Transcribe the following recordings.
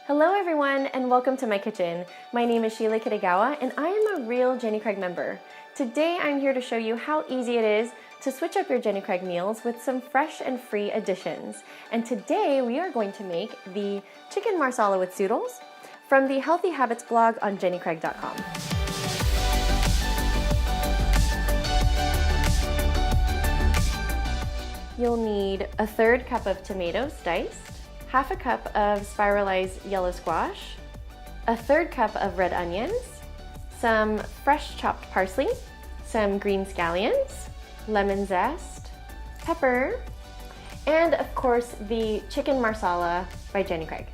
Hello everyone and welcome to my kitchen. My name is Shiella Kitagawa and I am a real Jenny Craig member. Today I'm here to show you how easy it is to switch up your Jenny Craig meals with some fresh and free additions. And today we are going to make the Chicken Marsala with Zoodles from the Healthy Habits blog on jennycraig.com. You'll need a third cup of tomatoes diced, half a cup of spiralized yellow squash, a third cup of red onions, some fresh chopped parsley, some green scallions, lemon zest, pepper, and of course the Chicken Marsala by Jenny Craig.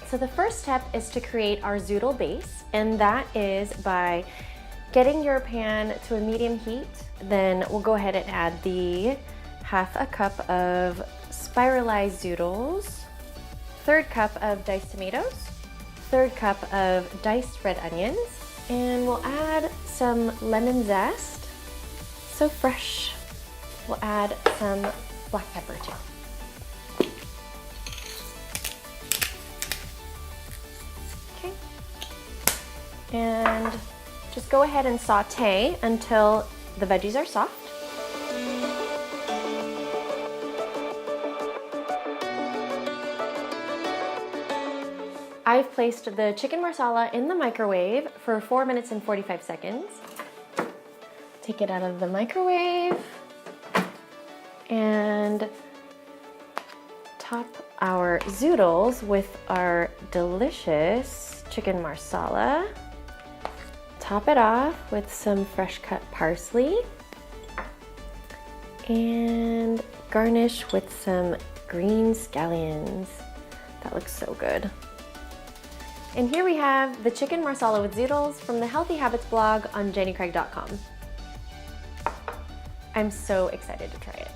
So the first step is to create our zoodle base, and that is by getting your pan to a medium heat. Then we'll go ahead and add the half a cup of spiralized zoodles, third cup of diced tomatoes, third cup of diced red onions, and we'll add some lemon zest, so fresh. We'll add some black pepper too. Okay, and just go ahead and saute until the veggies are soft. I've placed the chicken marsala in the microwave for 4 minutes and 45 seconds. Take it out of the microwave and top our zoodles with our delicious chicken marsala. Top it off with some fresh cut parsley and garnish with some green scallions. That looks so good. And here we have the Chicken Marsala with Zoodles from the Healthy Habits blog on jennycraig.com. I'm so excited to try it.